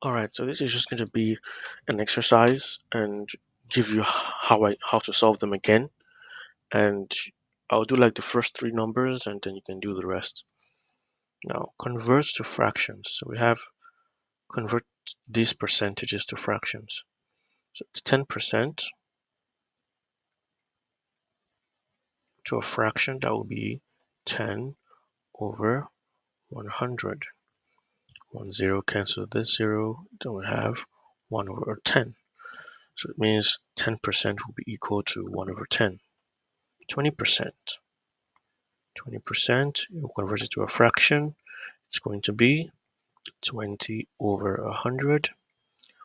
All right, so this is just going to be an exercise and give you how to solve them again. And I'll do like the first three numbers and then you can do the rest. Now, convert to fractions. So we have convert these percentages to fractions. So it's 10% to a fraction. That will be 10 over 100. 0 cancel this 0. Then we have 1 over 10. So it means 10% will be equal to 1 over 10. 20%. 20%, you convert it to a fraction. It's going to be 20 over 100.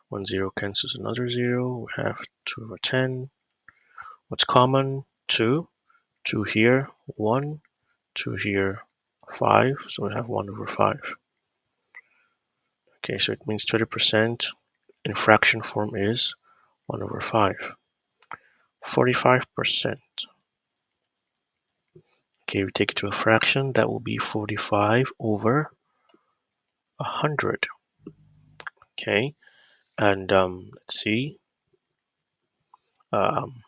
1 0 cancels another 0. We have 2 over 10. What's common? 2. 2 here, 1. 2 here, 5. So we have 1 over 5. Okay, so it means 20% in fraction form is 1 over 5. 45%. Okay, we take it to a fraction. That will be 45 over 100. Okay, and let's see. Um,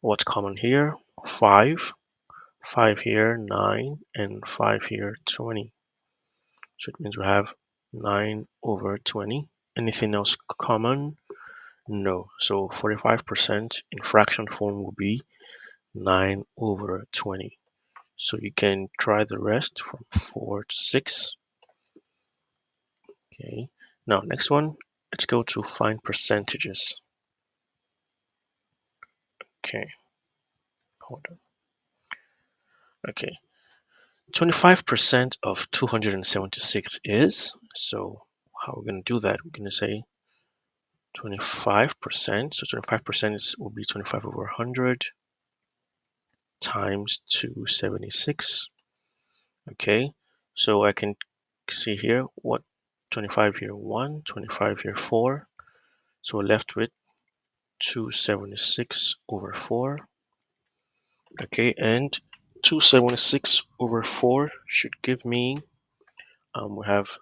what's common here? 5. 5 here, 9, and 5 here, 20. So it means we have 9 over 20. Anything else common? No. So 45% in fraction form will be 9 over 20. So you can try the rest from 4 to 6. Okay. Now, next one, let's go to find percentages. Okay. Hold on. Okay. 25% of 276 is, so how we're going to do that, we're going to say 25%. So 25% will be 25 over 100 times 276. Okay. So I can see here what 25 here 1, 25 here 4. So we're left with 276 over 4. Okay, and 276 over 4 should give me, we have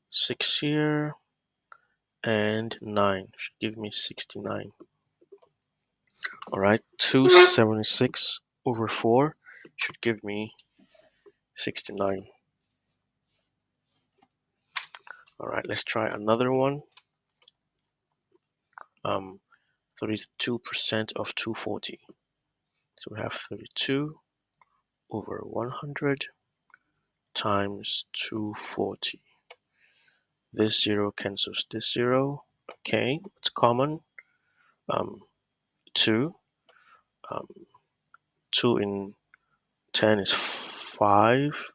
6 here and 9 should give me 69. All right, 276 over 4 should give me 69. All right, let's try another one. 32% of 240. So we have 32 over 100 times 240. This 0 cancels this 0. Okay, it's common. 2. 2 in 10 is 5.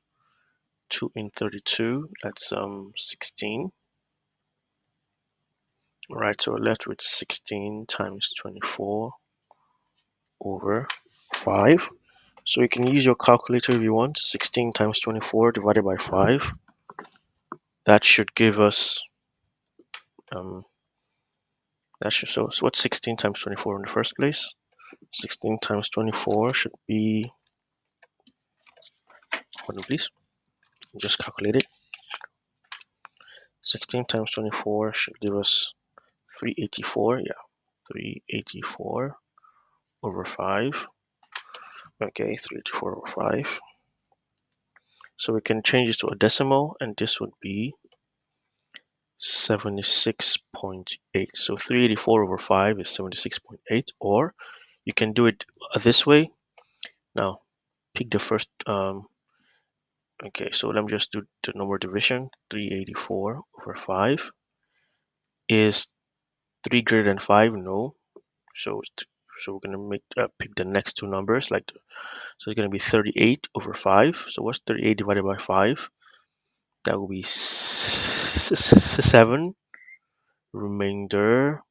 2 in 32, that's 16. All right, so we're left with 16 times 24 over 5. So you can use your calculator if you want. 16 times 24 divided by 5. That should give us, so what's 16 times 24 in the first place? 16 times 24 should be, hold on please, just calculate it. 16 times 24 should give us 384, yeah, 384 over 5. Okay, 384 over 5. So we can change this to a decimal, and this would be 76.8. So 384 over 5 is 76.8, or you can do it this way. Now, pick the first, okay, so let me just do the number division. 384 over 5. Is 3 greater than 5? No. So we're going to pick the next two numbers. So it's going to be 38 over 5. So what's 38 divided by 5? That will be 7, remainder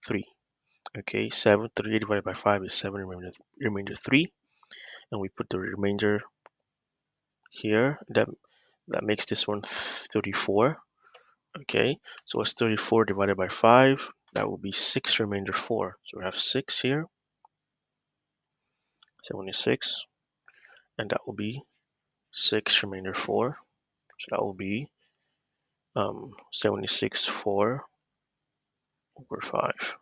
3. Okay, 38 divided by 5 is 7, remainder 3. And we put the remainder here. That makes this one 34. Okay, so what's 34 divided by 5? That will be 6, remainder 4. So we have 6 here, 76, and that will be 6, remainder 4. So that will be 76 4 over 5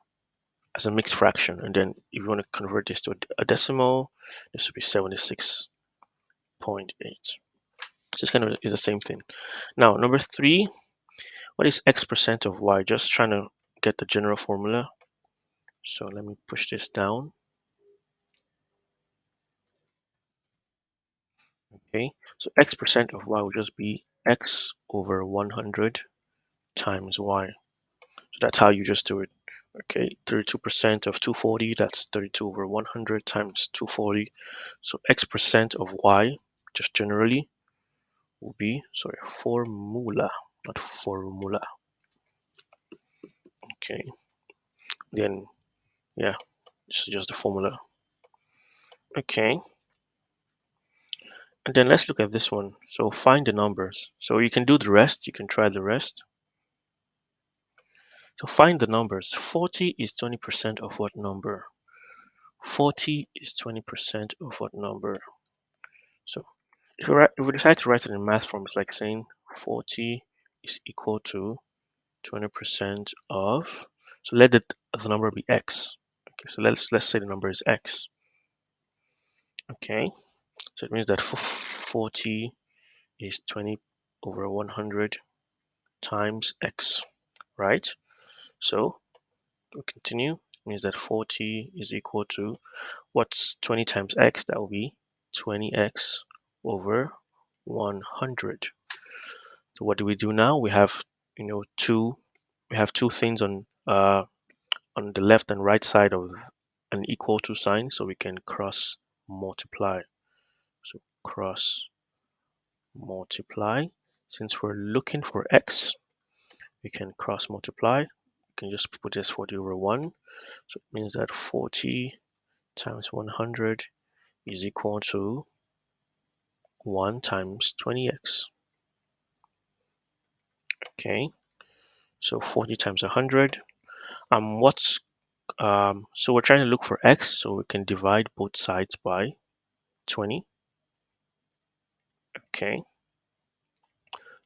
as a mixed fraction. And then if you want to convert this to a decimal, this would be 76.8. Just kind of is the same thing. Now, number 3, what is x percent of y? Just trying to get the general formula. So let me push this down. Okay, so x percent of y will just be x over 100 times y. So that's how you just do it. Okay, 32% of 240, that's 32 over 100 times 240. So x percent of y, just generally, will be, sorry, formula, not formula. Okay, then, yeah, this is just the formula. Okay, and then let's look at this one. So find the numbers. So you can do the rest, you can try the rest. So find the numbers. 40 is 20% of what number? 40 is 20% of what number? So if we decide to write it in math form, it's like saying 40 is equal to 20% of, so let the number be x. Okay, so let's say the number is x. Okay, so it means that 40 is 20 over 100 times x, right? So we continue. It means that 40 is equal to, what's 20 times x? That will be 20x over 100. So what do we do now? We have, two things on the left and right side of an equal to sign, so we can cross multiply. So cross multiply. Since we're looking for x, we can cross multiply. We can just put this 40 over 1. So it means that 40 times 100 is equal to 1 times 20x. Okay, so 40 times 100. So we're trying to look for x, so we can divide both sides by 20. Okay,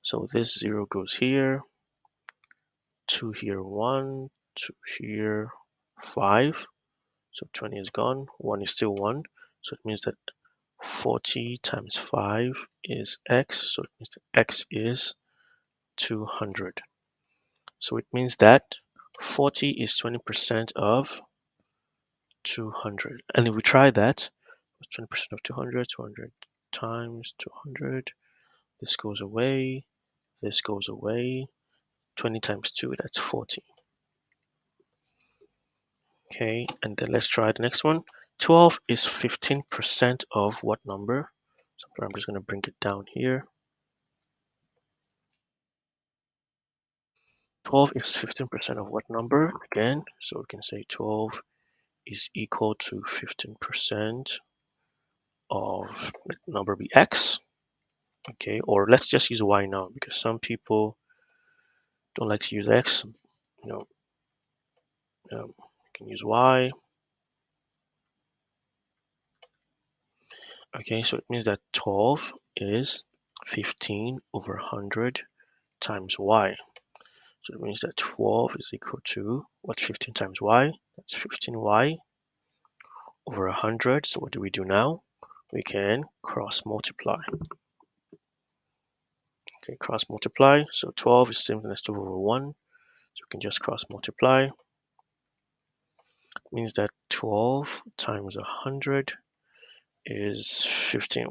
so this 0 goes here, 2 here, 1, 2 here, 5. So 20 is gone, 1 is still 1. So it means that 40 times 5 is x, so it means that x is 200. So it means that 40 is 20% of 200. And if we try that, 20% of 200, 200 times 200, this goes away, this goes away. 20 times 2, that's 40. Okay, and then let's try the next one. 12 is 15% of what number? So I'm just going to bring it down here. 12 is 15% of what number? Again, so we can say 12 is equal to 15% of, let the number be x. Okay, or let's just use y now, because some people don't like to use x. You can use y. Okay, so it means that 12 is 15 over 100 times y. So it means that 12 is equal to, what's 15 times y? That's 15y over 100. So what do we do now? We can cross multiply. Okay, cross multiply. So 12 is the same thing as 12 over 1. So we can just cross multiply. It means that 12 times 100 is 15.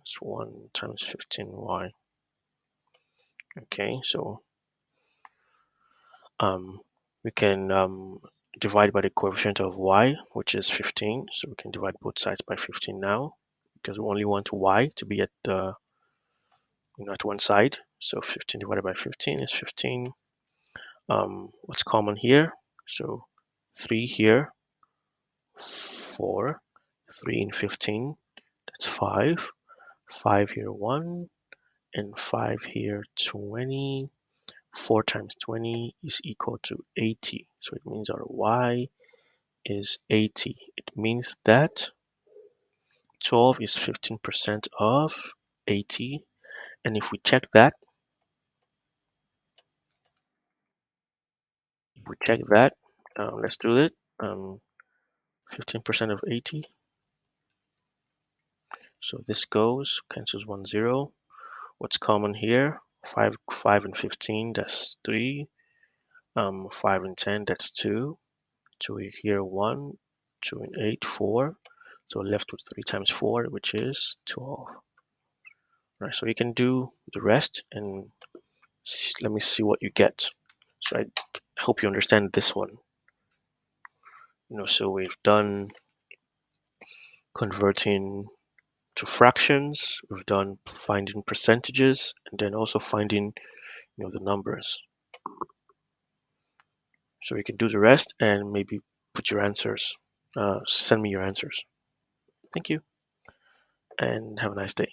It's 1 times 15y. Okay, so we can divide by the coefficient of y, which is 15. So we can divide both sides by 15 now, because we only want y to be at at one side. So 15 divided by 15 is 15. What's common here? So 3 here, 4, 3 in 15, that's 5. 5 here, 1, and 5 here, 20. 4 times 20 is equal to 80. So it means our y is 80. It means that 12 is 15% of 80. And if we check that, we check that. Let's do it. 15% of 80. So this goes, cancels 1, 0. What's common here? 5 and 15, that's 3. 5 and 10, that's 2. 2 here, 1. 2 and 8, 4. So left with 3 times 4, which is 12. Right, so you can do the rest and let me see what you get. So I hope you understand this one. So we've done converting to fractions, we've done finding percentages, and then also finding, the numbers. So you can do the rest and maybe put your answers, send me your answers. Thank you, and have a nice day.